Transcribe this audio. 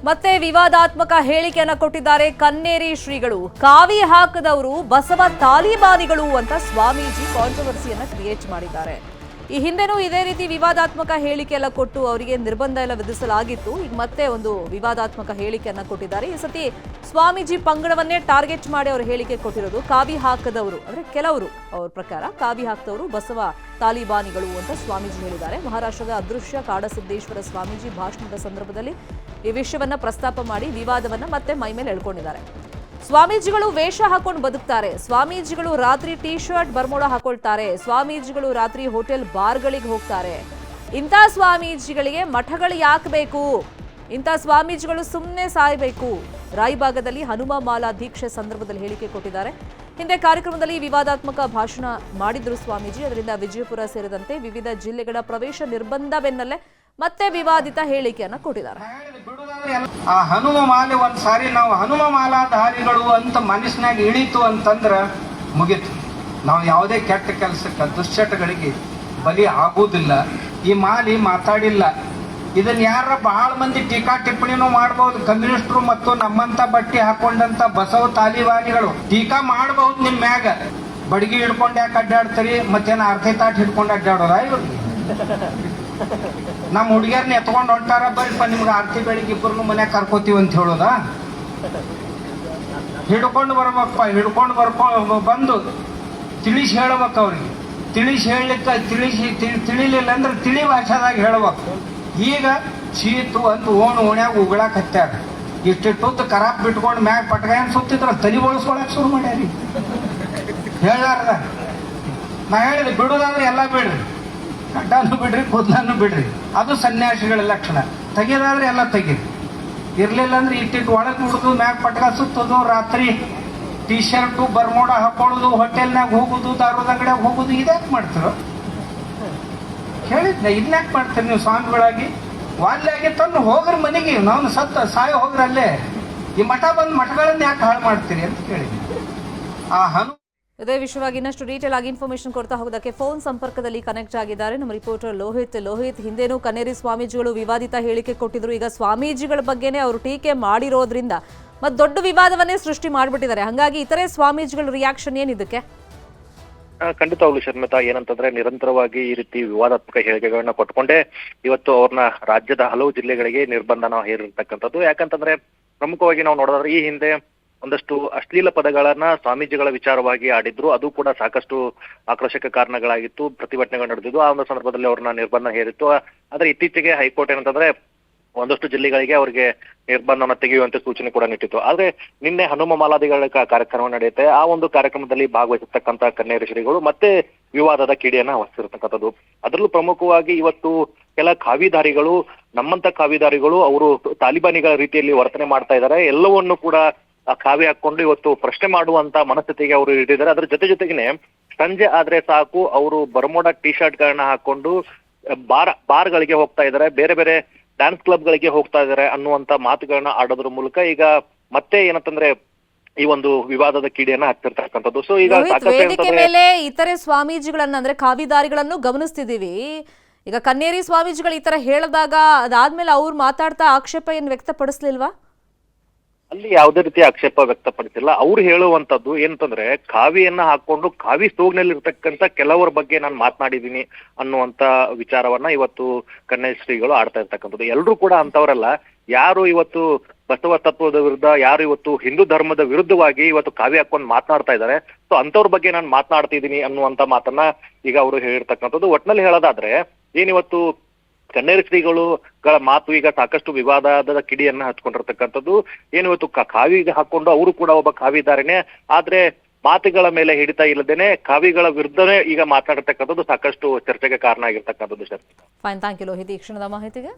ಮತ್ತೆ ವಿವಾದಾತ್ಮಕ ಹೇಳಿಕೆಯನ್ನ ಕೊಟ್ಟಿದ್ದಾರೆ ಕನ್ನೇರಿ ಶ್ರೀಗಳು. ಕಾವಿ ಹಾಕದವರು ಬಸವ ತಾಲಿಬಾನಿಗಳು ಅಂತ ಸ್ವಾಮೀಜಿ ಕಾಂಟ್ರವರ್ಸಿಯನ್ನ ಕ್ರಿಯೇಟ್ ಮಾಡಿದ್ದಾರೆ. ಈ ಹಿಂದೆನೂ ಇದೇ ರೀತಿ ವಿವಾದಾತ್ಮಕ ಹೇಳಿಕೆ ಎಲ್ಲ ಕೊಟ್ಟು ಅವರಿಗೆ ನಿರ್ಬಂಧ ಎಲ್ಲ ವಿಧಿಸಲಾಗಿತ್ತು. ಈಗ ಮತ್ತೆ ಒಂದು ವಿವಾದಾತ್ಮಕ ಹೇಳಿಕೆಯನ್ನ ಕೊಟ್ಟಿದ್ದಾರೆ. ಈ ಸತಿ ಸ್ವಾಮೀಜಿ ಪಂಗಡವನ್ನೇ ಟಾರ್ಗೆಟ್ ಮಾಡಿ ಅವರು ಹೇಳಿಕೆ ಕೊಟ್ಟಿರೋದು. ಕಾವಿ ಹಾಕದವರು ಅಂದ್ರೆ ಕೆಲವರು ಅವರ ಪ್ರಕಾರ ಕಾವಿ ಹಾಕದವರು ಬಸವ ತಾಲಿಬಾನಿಗಳು ಅಂತ ಸ್ವಾಮೀಜಿ ಹೇಳಿದ್ದಾರೆ. ಮಹಾರಾಷ್ಟ್ರದ ಅದೃಶ್ಯ ಕಾಡಸಿದ್ದೇಶ್ವರ ಸ್ವಾಮೀಜಿ ಭಾಷಣದ ಸಂದರ್ಭದಲ್ಲಿ ಈ ವಿಷಯವನ್ನ ಪ್ರಸ್ತಾಪ ಮಾಡಿ ವಿವಾದವನ್ನ ಮತ್ತೆ ಮೈ ಮೇಲೆ ಎಳ್ಕೊಂಡಿದ್ದಾರೆ. ಸ್ವಾಮೀಜಿಗಳು ವೇಷ ಹಾಕೊಂಡು ಬದುಕ್ತಾರೆ, ಸ್ವಾಮೀಜಿಗಳು ರಾತ್ರಿ ಟೀ ಶರ್ಟ್ ಬರ್ಮೋಡ ಹಾಕೊಳ್ತಾರೆ, ಸ್ವಾಮೀಜಿಗಳು ರಾತ್ರಿ ಹೋಟೆಲ್ ಬಾರ್ಗಳಿಗೆ ಹೋಗ್ತಾರೆ. ಇಂಥ ಸ್ವಾಮೀಜಿಗಳಿಗೆ ಮಠಗಳು ಯಾಕೆ ಬೇಕು? ಇಂಥ ಸ್ವಾಮೀಜಿಗಳು ಸುಮ್ಮನೆ ಸಾಯಬೇಕು. ರಾಯಬಾಗದಲ್ಲಿ ಹನುಮ ಮಾಲಾ ದೀಕ್ಷೆ ಸಂದರ್ಭದಲ್ಲಿ ಹೇಳಿಕೆ ಕೊಟ್ಟಿದ್ದಾರೆ. ಹಿಂದೆ ಕಾರ್ಯಕ್ರಮದಲ್ಲಿ ವಿವಾದಾತ್ಮಕ ಭಾಷಣ ಮಾಡಿದ್ರು ಸ್ವಾಮೀಜಿ. ಅದರಿಂದ ವಿಜಯಪುರ ಸೇರಿದಂತೆ ವಿವಿಧ ಜಿಲ್ಲೆಗಳ ಪ್ರವೇಶ ನಿರ್ಬಂಧ ಬೆನ್ನಲ್ಲೇ ಮತ್ತೆ ವಿವಾದಿತ ಹೇಳಿಕೆಯನ್ನ ಕೊಟ್ಟಿದ್ದಾರೆ. ಆ ಹನುಮ ಮಾಲೆ ಒಂದ್ಸಾರಿ ನಾವು ಹನುಮ ಮಾಲಾಧಾರಿಗಳು ಅಂತ ಮನಸ್ಸಿನಾಗ ಇಳೀತು ಅಂತಂದ್ರ ಮುಗಿತು. ನಾವು ಯಾವುದೇ ಕೆಟ್ಟ ಕೆಲಸಕ್ಕೆ ದುಶ್ಚಟಗಳಿಗೆ ಬಲಿ ಆಗುವುದಿಲ್ಲ. ಈ ಮಾಲಿ ಮಾತಾಡಿಲ್ಲ. ಇದನ್ನ ಯಾರ ಬಹಳ ಮಂದಿ ಟೀಕಾ ಟಿಪ್ಪಣಿನೂ ಮಾಡಬಹುದು. ಕಮ್ಯುನಿಸ್ಟರು ಮತ್ತು ನಮ್ಮಂತ ಬಟ್ಟೆ ಹಾಕೊಂಡಂತ ಬಸವ ತಾಲಿಬಾನಿಗಳು ಟೀಕಾ ಮಾಡಬಹುದು. ನಿಮ್ ಮ್ಯಾಗ ಬಡಗಿ ಹಿಡ್ಕೊಂಡು ಯಾಕೆ ಅಡ್ಡಾಡ್ತೀರಿ? ಮತ್ತೇನ ಅರ್ಧೆ ತಾಟ್ ಹಿಡ್ಕೊಂಡು ಅಡ್ಡಾಡೋದ? ಇವ್ರಿಗೆ ನಮ್ಮ ಹುಡುಗಿಯರ್ನ ಎತ್ಕೊಂಡು ಹೊಂಟಾರ, ಬರೀಪ್ಪ ನಿಮ್ಗೆ ಆರ್ತಿ ಬೆಳಿಗ್ಗೆ ಇಬ್ಬರನ್ನು ಮನ್ಯಾಗ ಕರ್ಕೋತೀವಿ ಅಂತ ಹೇಳೋದ? ಹಿಡ್ಕೊಂಡು ಬರ್ಬೇಕಪ್ಪ. ಹಿಡ್ಕೊಂಡು ಬಂದು ತಿಳಿಸಿ ಹೇಳ್ಬೇಕು. ಅವ್ರಿಗೆ ತಿಳಿಸಿ ಹೇಳಲಿಕ್ಕೆ ತಿಳಿಲಿಲ್ಲ ಅಂದ್ರೆ ತಿಳಿ ಭಾಷಾದಾಗ ಹೇಳ್ಬೇಕು. ಈಗ ಶೀತು ಅಂತ ಓಣ್ಯಾಗ ಉಗಳಾಕ್ ಹತ್ಯಾರ. ಇಷ್ಟಿಟ್ಟು ಕರಾಪ್ ಬಿಟ್ಕೊಂಡು ಮ್ಯಾಗ ಪಟ್ಗಾಯನ್ ಸುತ್ತಿದ್ರ ತಲೆ ಬಳಸ್ಕೊಳಕ್ ಶುರು ಮಾಡ್ಯಾರಿ. ಹೇಳಾರ್ದ ನಾ ಹೇಳಿದೆ, ಬಿಡೋದಾದ್ರೆ ಎಲ್ಲ ಬಿಡ್ರಿ, ಗಡ್ಡನ್ನು ಬಿಡ್ರಿ, ಕೂದಲನ್ನು ಬಿಡ್ರಿ. ಅದು ಸನ್ಯಾಸಿಗಳ ಲಕ್ಷಣ. ತೆಗೆಯೋದಾದ್ರೆ ಎಲ್ಲ ತೆಗೀರಿ. ಇರ್ಲಿಲ್ಲ ಅಂದ್ರೆ ಇಟ್ಟಿಟ್ಟು ಒಳಗೆ ಬಿಡುದು, ಮ್ಯಾಗ ಪಟ್ಕ ಸುತ್ತೋದು, ರಾತ್ರಿ ಟೀ ಶರ್ಟು ಬರ್ಮೋಡ ಹಾಕೊಳ್ಳೋದು, ಹೋಟೆಲ್ನಾಗ ಹೋಗುದು, ದಾರದ ಅಂಗಡಿಯಾಗ ಹೋಗುದು. ಇದ್ಯಾಕೆ ಮಾಡ್ತಿರೋ? ಹೇಳಿದ್ನ, ಇದನ್ಯಾಕೆ ಮಾಡ್ತೀರಿ ನೀವು ಸ್ವಾಮಿಗಳಾಗಿ? ವಾಲ್ಯಾಗಿ ತಂದು ಹೋಗ್ರಿ ಮನೆಗೆ. ನಾವು ಸಾಯ ಹೋಗ್ರಿ ಅಲ್ಲೇ. ಈ ಮಠ ಬಂದು ಮಠಗಳನ್ನ ಯಾಕೆ ಹಾಳು ಮಾಡ್ತೀರಿ ಅಂತ ಕೇಳಿದ್ವಿ. ಆ ಇದೇ ವಿಷಯವಾಗಿ ಇನ್ನಷ್ಟು ಡೀಟೇಲ್ ಆಗಿ ಇನ್ಫಾರ್ಮೇಶನ್ ಕೊಡ್ತಾ ಹೋಗೋದಕ್ಕೆ ಫೋನ್ ಸಂಪರ್ಕದಲ್ಲಿ ಕನೆಕ್ಟ್ ಆಗಿದ್ದಾರೆ ನಮ್ಮ ರಿಪೋರ್ಟರ್ ಲೋಹಿತ್. ಹಿಂದೇನೂ ಕನ್ನೇರಿ ಸ್ವಾಮೀಜಿಗಳು ವಿವಾದಿತ ಹೇಳಿಕೆ ಕೊಟ್ಟಿದ್ರು. ಈಗ ಸ್ವಾಮೀಜಿಗಳ ಬಗ್ಗೆನೇ ಅವರು ಟೀಕೆ ಮಾಡಿರೋದ್ರಿಂದ ಮತ್ತೆ ದೊಡ್ಡ ವಿವಾದವನ್ನೇ ಸೃಷ್ಟಿ ಮಾಡಿಬಿಟ್ಟಿದ್ದಾರೆ. ಹಾಗಾಗಿ ಇತರೆ ಸ್ವಾಮೀಜಿಗಳ ರಿಯಾಕ್ಷನ್ ಏನಿದಕ್ಕೆ? ಖಂಡಿತವಾಗ್ಲು ಶರ್ಮಿತಾ, ಏನಂತಂದ್ರೆ ನಿರಂತರವಾಗಿ ಈ ರೀತಿ ವಿವಾದಾತ್ಮಕ ಹೇಳಿಕೆಗಳನ್ನ ಕೊಟ್ಕೊಂಡೇ ಇವತ್ತು ಅವ್ರನ್ನ ರಾಜ್ಯದ ಹಲವು ಜಿಲ್ಲೆಗಳಿಗೆ ನಿರ್ಬಂಧನ ಹೇರಿರ್ತಕ್ಕಂಥದ್ದು. ಯಾಕಂತಂದ್ರೆ ಪ್ರಮುಖವಾಗಿ ನಾವು ನೋಡೋದಾದ್ರೆ ಈ ಹಿಂದೆ ಒಂದಷ್ಟು ಅಶ್ಲೀಲ ಪದಗಳನ್ನ ಸ್ವಾಮೀಜಿಗಳ ವಿಚಾರವಾಗಿ ಆಡಿದ್ರು. ಅದು ಕೂಡ ಸಾಕಷ್ಟು ಆಕ್ರೋಶಕ ಕಾರಣಗಳಾಗಿತ್ತು, ಪ್ರತಿಭಟನೆಗಳು ನಡೆದಿದ್ದು. ಆ ಒಂದು ಸಂದರ್ಭದಲ್ಲಿ ಅವ್ರನ್ನ ನಿರ್ಬಂಧ ಹೇರಿತ್ತು. ಆದ್ರೆ ಇತ್ತೀಚೆಗೆ ಹೈಕೋರ್ಟ್ ಏನಂತಂದ್ರೆ ಒಂದಷ್ಟು ಜಿಲ್ಲೆಗಳಿಗೆ ಅವರಿಗೆ ನಿರ್ಬಂಧನ ತೆಗೆಯುವಂತೆ ಸೂಚನೆ ಕೂಡ ನೀಟ್ಟಿತ್ತು. ಆದ್ರೆ ನಿನ್ನೆ ಹನುಮ ಮಾಲಾದಿಗಳ ಕಾರ್ಯಕ್ರಮ ನಡೆಯುತ್ತೆ. ಆ ಒಂದು ಕಾರ್ಯಕ್ರಮದಲ್ಲಿ ಭಾಗವಹಿಸಿರ್ತಕ್ಕಂಥ ಕನ್ನೇರಿ ಶ್ರೀಗಳು ಮತ್ತೆ ವಿವಾದದ ಕಿಡಿಯನ್ನ ಹೊತ್ತಿರ್ತಕ್ಕಂಥದ್ದು. ಅದರಲ್ಲೂ ಪ್ರಮುಖವಾಗಿ ಇವತ್ತು ಕೆಲ ಕಾವಿದಾರಿಗಳು, ನಮ್ಮಂತ ಕಾವಿದಾರಿಗಳು ಅವರು ತಾಲಿಬಾನಿಗಳ ರೀತಿಯಲ್ಲಿ ವರ್ತನೆ ಮಾಡ್ತಾ ಇದ್ದಾರೆ. ಎಲ್ಲವನ್ನೂ ಕೂಡ ಆ ಕಾವಿ ಹಾಕೊಂಡು ಇವತ್ತು ಪ್ರಶ್ನೆ ಮಾಡುವಂತ ಮನಸ್ಥಿತಿಗೆ ಅವರು ಇಟ್ಟಿದ್ದಾರೆ. ಅದ್ರ ಜೊತೆಗೇನೆ ಸಂಜೆ ಆದ್ರೆ ಸಾಕು ಅವರು ಬರ್ಮೋಡ ಟೀ ಶರ್ಟ್ ಗಳನ್ನ ಹಾಕೊಂಡು ಬಾರ್ಗಳಿಗೆ ಹೋಗ್ತಾ ಇದ್ದಾರೆ, ಬೇರೆ ಬೇರೆ ಡ್ಯಾನ್ಸ್ ಕ್ಲಬ್ ಗಳಿಗೆ ಹೋಗ್ತಾ ಇದ್ದಾರೆ ಅನ್ನುವಂತ ಮಾತುಗಳನ್ನ ಆಡೋದ್ರ ಮೂಲಕ ಈಗ ಮತ್ತೆ ಏನಂತಂದ್ರೆ ಈ ಒಂದು ವಿವಾದದ ಕಿಡಿಯನ್ನ ಹಾಕ್ತಿರ್ತಕ್ಕಂಥದ್ದು. ಸೊ ಈಗ ವೇದಿಕೆ ಮೇಲೆ ಇತರೆ ಸ್ವಾಮೀಜಿಗಳನ್ನ ಅಂದ್ರೆ ಕಾವಿದಾರಿಗಳನ್ನು ಗಮನಿಸ್ತಿದೀವಿ. ಈಗ ಕನ್ನೇರಿ ಸ್ವಾಮೀಜಿಗಳು ಈ ತರ ಹೇಳಿದಾಗ ಅದಾದ್ಮೇಲೆ ಅವ್ರು ಮಾತಾಡ್ತಾ ಆಕ್ಷೇಪ ಏನ್ ವ್ಯಕ್ತಪಡಿಸ್ಲಿಲ್ವಾ? ಅಲ್ಲಿ ಯಾವುದೇ ರೀತಿಯ ಆಕ್ಷೇಪ ವ್ಯಕ್ತಪಡಿಸಿಲ್ಲ. ಅವ್ರು ಹೇಳುವಂತದ್ದು ಏನಂತಂದ್ರೆ ಕಾವಿಯನ್ನ ಹಾಕೊಂಡು ಕಾವಿ ಸೋಗ್ನಲ್ಲಿ ಇರ್ತಕ್ಕಂಥ ಕೆಲವರ ಬಗ್ಗೆ ನಾನು ಮಾತನಾಡಿದ್ದೀನಿ ಅನ್ನುವಂತ ವಿಚಾರವನ್ನ ಇವತ್ತು ಕನ್ನೇರಿ ಶ್ರೀಗಳು ಆಡ್ತಾ ಇರ್ತಕ್ಕಂಥದ್ದು. ಎಲ್ಲರೂ ಕೂಡ ಅಂತವರಲ್ಲ. ಯಾರು ಇವತ್ತು ಬಸವ ತತ್ವದ ವಿರುದ್ಧ, ಯಾರು ಇವತ್ತು ಹಿಂದೂ ಧರ್ಮದ ವಿರುದ್ಧವಾಗಿ ಇವತ್ತು ಕಾವಿ ಹಾಕೊಂಡು ಮಾತನಾಡ್ತಾ ಇದ್ದಾರೆ, ಸೊ ಅಂತವ್ರ ಬಗ್ಗೆ ನಾನು ಮಾತನಾಡ್ತಿದ್ದೀನಿ ಅನ್ನುವಂತ ಮಾತನ್ನ ಈಗ ಅವರು ಹೇಳಿರ್ತಕ್ಕಂಥದ್ದು. ಒಟ್ನಲ್ಲಿ ಹೇಳೋದಾದ್ರೆ ಏನಿವತ್ತು ಕನ್ನೇರಿ ಶ್ರೀಗಳುಗಳ ಮಾತು ಈಗ ಸಾಕಷ್ಟು ವಿವಾದದ ಕಿಡಿಯನ್ನ ಹಚ್ಕೊಂಡಿರ್ತಕ್ಕಂಥದ್ದು. ಏನಿವತ್ತು ಕಾವಿಗೆ ಹಾಕೊಂಡು ಅವರು ಕೂಡ ಒಬ್ಬ ಕಾವಿದಾರನೇ, ಆದ್ರೆ ಮಾತುಗಳ ಮೇಲೆ ಹಿಡಿತಾ ಇಲ್ಲದೇನೆ ಕಾವಿಗಳ ವಿರುದ್ಧನೇ ಈಗ ಮಾತನಾಡಿರ್ತಕ್ಕಂಥದ್ದು ಸಾಕಷ್ಟು ಚರ್ಚೆಗೆ ಕಾರಣ ಆಗಿರ್ತಕ್ಕಂಥದ್ದು. ಫೈನ್, ಥ್ಯಾಂಕ್ ಯು ಲೋಹಿತ್ ಈ ಕ್ಷಣದ ಮಾಹಿತಿಗೆ.